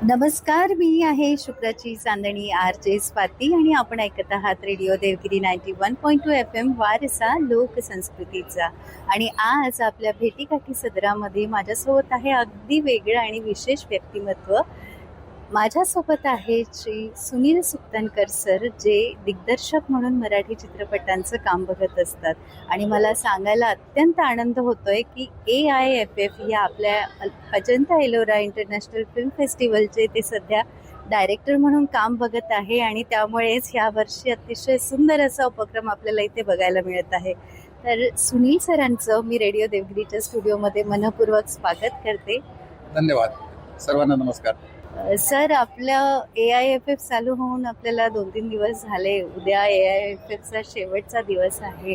नमस्कार, मी आहे शुक्राची चांदणी RJ स्वाती आणि आपण ऐकत आहात रेडिओ देवगिरी 91.2 FM वारसा लोकसंस्कृतीचा. आणि आज आपल्या भेटीगाठी सदरामध्ये माझ्यासोबत आहे अगदी वेगळं आणि विशेष व्यक्तिमत्व. माझ्यासोबत आहे श्री सुनील सुक्तनकर सर, जे दिग्दर्शक म्हणून मराठी चित्रपटांचं काम बघत असतात. आणि मला सांगायला अत्यंत आनंद होतोय की AIFF या आपल्या अजंता एलोरा इंटरनॅशनल फिल्म फेस्टिवलचे ते सध्या डायरेक्टर म्हणून काम बघत आहे. आणि त्यामुळेच ह्या वर्षी अतिशय सुंदर असा उपक्रम आपल्याला इथे बघायला मिळत आहे. तर सुनील सरांचं मी रेडिओ देवगिरीच्या स्टुडिओमध्ये मनपूर्वक स्वागत करते. धन्यवाद. सर्वांना नमस्कार. सर, आपलं AIFF चालू होऊन आपल्याला 2-3 दिवस झाले. उद्या AIFFचा शेवटचा दिवस आहे.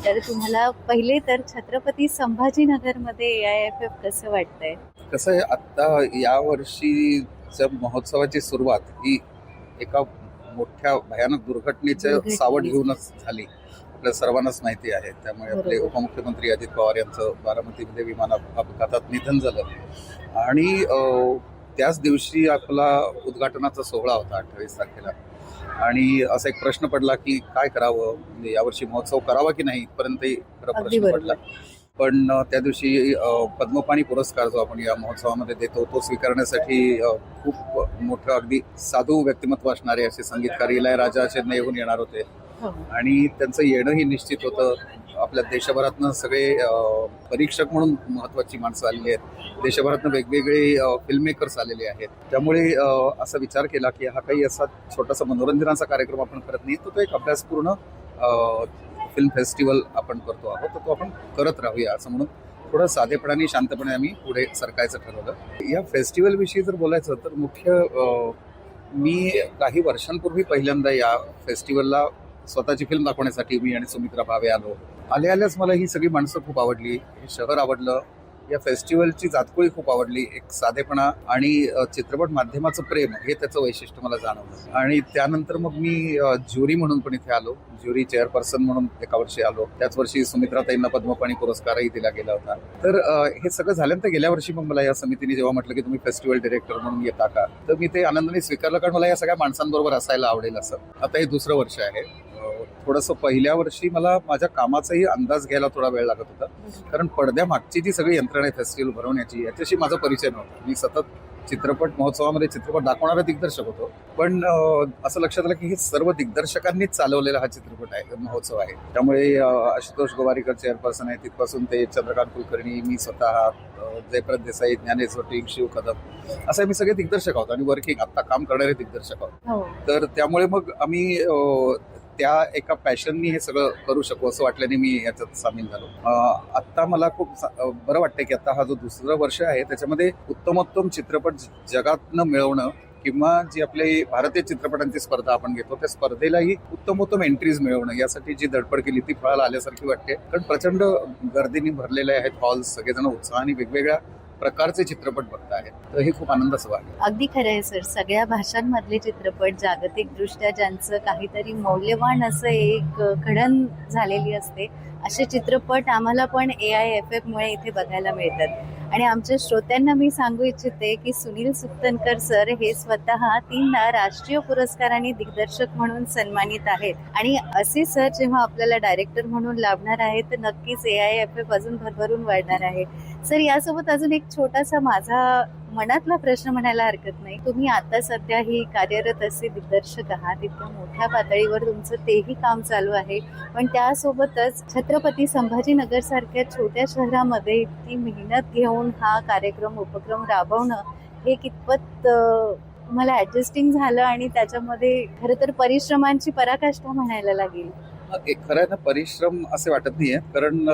तर तुम्हाला पहिले तर छत्रपती संभाजीनगरमध्ये AIFF कसं वाटतंय? कसं आहे, आता या वर्षीच्या महोत्सवाची सुरुवात ही एका मोठ्या भयानक दुर्घटनेचं सावट घेऊनच झाली. आपल्या सर्वांनाच माहिती आहे. त्यामुळे आपले उपमुख्यमंत्री अजित पवार यांचं बारामतीमध्ये विमान अपघातात निधन झालं आणि त्याच दिवशी आपला उद्घाटनाचा सोहळा होता 28 तारखेला. आणि असा एक प्रश्न पडला की काय करावं, म्हणजे यावर्षी महोत्सव करावा की नाही, इथपर्यंतही खरं प्रश्न पडला. पण त्या दिवशी पद्मपाणी पुरस्कार जो आपण या महोत्सवामध्ये देतो तो स्वीकारण्यासाठी खूप मोठं अगदी साधू व्यक्तिमत्व असणारे असे संगीतकार इलयाराजा चेन्नईहून येणार होते. आणि त्यांचं येणंही निश्चित होतं. आपल्या देशभरातनं सगळे परीक्षक म्हणून महत्वाची माणसं आलेली आहेत. देशभरातनं वेगवेगळे फिल्म मेकर्स आलेले आहेत. त्यामुळे असा विचार केला की हा काही असा छोटासा मनोरंजनाचा कार्यक्रम आपण करत नाही, तो एक अभ्यासपूर्ण फिल्म फेस्टिवल आपण करतो आहोत, तर तो आपण करत राहूया असं म्हणून थोडं साधेपणाने शांतपणे आम्ही पुढे सरकायचं ठरवलं. या फेस्टिवलविषयी जर बोलायचं तर मुख्य मी काही वर्षांपूर्वी पहिल्यांदा या फेस्टिवलला स्वतःची फिल्म दाखवण्यासाठी मी आणि सुमित्रा भावे आल्याच मला ही सगळी माणसं खूप आवडली, हे शहर आवडलं, या फेस्टिवलची जातकुळी खूप आवडली. एक साधेपणा आणि चित्रपट माध्यमाचं प्रेम हे त्याचं वैशिष्ट्य मला जाणवलं. आणि त्यानंतर मग मी ज्युरी म्हणून पण इथे आलो, ज्युरी चेअरपर्सन म्हणून एका वर्षी आलो. त्याच वर्षी सुमित्राताईंना पद्मपाणी पुरस्कारही दिला गेला होता. तर हे सगळं झाल्यानंतर गेल्या वर्षी मग मला या समितीने जेव्हा म्हटलं की तुम्ही फेस्टिवल डिरेक्टर म्हणून येता का, तर मी ते आनंदाने स्वीकारलं, कारण मला या सगळ्या माणसांबरोबर असायला आवडेल असं. आता हे दुसरं वर्ष आहे. थोडंसं पहिल्या वर्षी मला माझ्या कामाचाही अंदाज घ्यायला थोडा वेळ लागत होता, कारण पडद्यामागची जी सगळी यंत्रणा आहे फेस्टिवल भरवण्याची, याच्याशी माझा परिचय नव्हता. मी सतत चित्रपट महोत्सवामध्ये चित्रपट दाखवणारा दिग्दर्शक होतो, पण असं लक्षात आलं की हे सर्व दिग्दर्शकांनीच चालवलेला हा चित्रपट आहे, महोत्सव आहे. त्यामुळे आशुतोष गोवारीकर चेअरपर्सन आहे, तिथपासून ते चंद्रकांत कुलकर्णी, मी स्वतः, जयप्रद देसाई, ज्ञानेश जोटी, शिव कदम, असं आम्ही सगळे दिग्दर्शक आहोत आणि वर्किंग आता काम करणारे दिग्दर्शक आहोत. तर त्यामुळे मग आम्ही त्या एका पॅशननी हे सगळं करू शकू असं वाटल्याने मी याच्यात सामील झालो. आत्ता मला खूप बरं वाटतं की आता हा जो दुसरं वर्ष आहे त्याच्यामध्ये उत्तमोत्तम चित्रपट जगातनं मिळवणं किंवा जी आपली भारतीय चित्रपटांची स्पर्धा आपण घेतो त्या स्पर्धेलाही उत्तमोत्तम एंट्रीज मिळवणं, यासाठी जी धडपड केली ती फळाला आल्यासारखी वाटते. कारण प्रचंड गर्दीने भरलेले आहेत हॉल्स, सगळेजण उत्साहाने वेगवेगळ्या प्रकारचे चित्रपट बघत आहेत, तर हे खूप आनंदाचं आहे. अगदी खरं आहे सर. सगळ्या भाषांमधले चित्रपट जागतिक दृष्ट्या ज्यांचं काहीतरी मौल्यवान असं एक घडण झालेली असते, असे चित्रपट आम्हाला पण AIFF मुळे इथे बघायला मिळतात. आणि आमच्या श्रोत्यांना मी सांगू इच्छिते की सुनील सुक्तनकर सर हे स्वतः 3दा राष्ट्रीय पुरस्काराने दिग्दर्शक म्हणून सन्मानित आहेत. आणि असे सर जेव्हा आपल्याला डायरेक्टर म्हणून लाभणार आहे तर नक्कीच AIFF अजून भरभरून वाढणार आहे. सर, यासोबत अजून एक छोटासा माझा मनातला प्रश्न म्हणायला हरकत नाही. तुम्ही आता सध्या ही कार्यरत असे दिग्दर्शक आहात, इतक्या मोठ्या पातळीवर तुमचं तेही काम चालू आहे, पण त्यासोबतच छत्रपती संभाजीनगर सारख्या छोट्या शहरामध्ये इतकी मेहनत घेऊन हा उपक्रम राबवणं हे कितपत मला ऍडजस्टिंग झालं आणि त्याच्यामध्ये खरं तर परिश्रमांची पराकाष्ठा म्हणायला लागेल. खरं आहे ना, परिश्रम असे वाटत नाहीये, कारण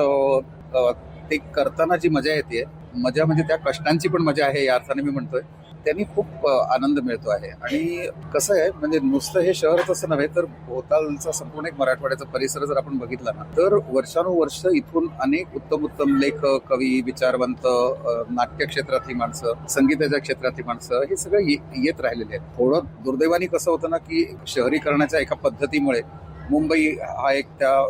ते करताना जी मजा येते, मजा म्हणजे त्या कष्टांची पण मजा आहे या अर्थाने मी म्हणतोय. त्यांनी खूप आनंद मिळतो आहे. आणि कसं आहे, म्हणजे नुसतं हे शहरच असं नव्हे तर भोवतालचा संपूर्ण एक मराठवाड्याचा परिसर जर आपण बघितला ना, तर वर्षानुवर्ष इथून अनेक उत्तम लेखक, कवी, विचारवंत, नाट्य क्षेत्रातली माणसं, संगीताच्या क्षेत्रातली माणसं, हे सगळं येत राहिलेले आहेत. थोडं दुर्दैवाने कसं होतं ना की शहरीकरणाच्या एका पद्धतीमुळे मुंबई हा एक त्या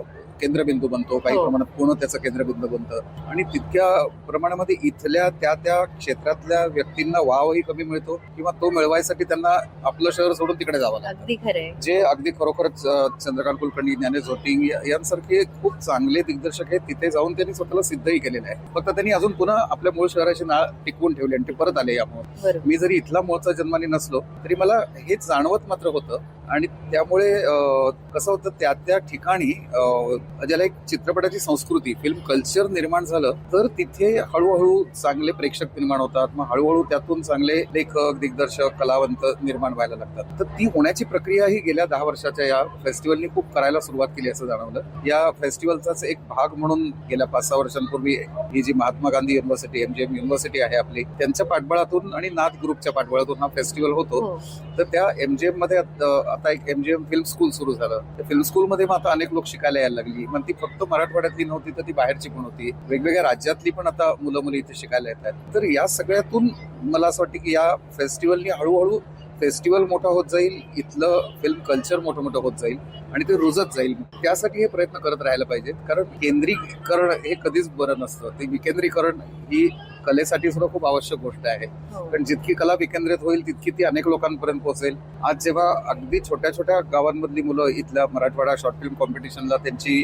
केंद्रबिंदू बनतो, काही हो. प्रमाणात पुणे त्याचं केंद्रबिंदू बनतं आणि तितक्या प्रमाणामध्ये इथल्या त्या क्षेत्रातल्या व्यक्तींना वावही कमी मिळतो किंवा तो मिळवायसाठी त्यांना आपलं शहर सोडून तिकडे जावं लागतं. अगदी खरंय. जे अगदी खरोखरच चंद्रकांत कुलकर्णी, ज्ञानेश जोटिंग यांसारखे खूप चांगले दिग्दर्शक आहेत, तिथे जाऊन त्यांनी स्वतःला सिद्धही केलेलं आहे. फक्त त्यांनी अजून पुन्हा आपल्या मूळ शहराची नाळ टिकवून ठेवली आणि ते परत आले यामुळे. बरोबर. मी जरी इथला मूळचा जन्माने नसलो तरी मला हे जाणवत मात्र होतं आणि त्यामुळे कसं होतं त्या ठिकाणी ज्याला एक चित्रपटाची संस्कृती, फिल्म कल्चर निर्माण झालं तर तिथे हळूहळू चांगले प्रेक्षक निर्माण होतात. मग हळूहळू त्यातून चांगले लेखक, दिग्दर्शक, कलावंत निर्माण व्हायला लागतात. तर ती होण्याची प्रक्रिया ही गेल्या 10 वर्षाच्या या फेस्टिवलनी खूप करायला सुरुवात केली असं जाणवलं. या फेस्टिवलचाच एक भाग म्हणून गेल्या 5-6 वर्षांपूर्वी ही जी Mahatma Gandhi university, MGM university आहे आपली, त्यांच्या पाठबळातून आणि नाथ ग्रुपच्या पाठबळातून हा फेस्टिवल होतो. हो. तर त्या MGM मध्ये आता एक MGM फिल्म स्कूल सुरू झालं. त्या फिल्म स्कूलमध्ये मग आता अनेक लोक शिकायला यायला लागली. मग ती फक्त मराठवाड्यातली नव्हती तर ती बाहेरची पण होती. वेगवेगळ्या राज्यातली पण आता मुलं मुली इथे शिकायला येतात. तर या सगळ्यातून मला असं वाटतं की या फेस्टिवलनी हळूहळू फेस्टिवल मोठा होत जाईल, इथलं फिल्म कल्चर मोठं होत जाईल आणि ते रुजत जाईल. त्यासाठी हे प्रयत्न करत राहायला पाहिजेत, कारण केंद्रीकरण हे कधीच बरं नसतं. ते विकेंद्रीकरण ही कलेसाठी सुद्धा खूप आवश्यक गोष्ट आहे. हो. कारण जितकी कला विकेंद्रित होईल तितकी ती अनेक लोकांपर्यंत पोहोचेल. आज जेव्हा अगदी छोट्या गावांमधली मुलं इथल्या मराठवाडा शॉर्ट फिल्म कॉम्पिटिशनला त्यांची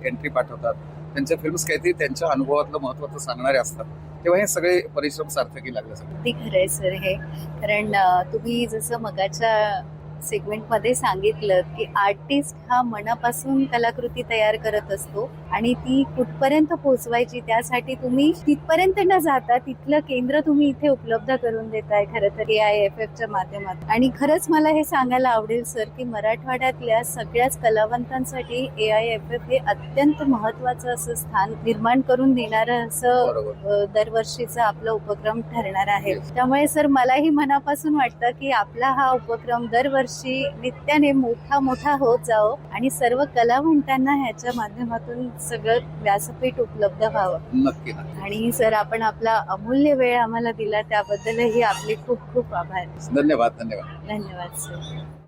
एंट्री पाठवतात, त्यांच्या फिल्म्स काहीतरी त्यांच्या अनुभवातलं महत्त्वाचं सांगणारे असतात, तेव्हा हे सगळे परिश्रम सार्थकी लागले. अगदी खरंय सर हे. कारण तुम्ही जसं मगाच्या सेगमेंटमध्ये सांगितलं की आर्टिस्ट हा मनापासून कलाकृती तयार करत असतो आणि ती कुठपर्यंत पोहोचवायची त्यासाठी तुम्ही तिथपर्यंत न जाता तिथलं केंद्र तुम्ही इथे उपलब्ध करून देताय खरं तर AIFFच्या माध्यमातून. आणि खरंच मला हे सांगायला आवडेल सर की मराठवाड्यातल्या सगळ्याच कलावंतांसाठी AIFF हे अत्यंत महत्वाचं असं स्थान निर्माण करून देणारं असं दरवर्षीचा आपला उपक्रम ठरणार आहे. त्यामुळे सर मलाही मनापासून वाटतं की आपला हा उपक्रम दरवर्षी नित्याने मोठा होत जावं आणि सर्व कलावंतांना ह्याच्या माध्यमातून सगळं व्यासपीठ उपलब्ध व्हावं. नक्की. आणि सर आपण आपला अमूल्य वेळ आम्हाला दिला त्याबद्दलही आपले खूप खूप आभार. धन्यवाद. धन्यवाद सर.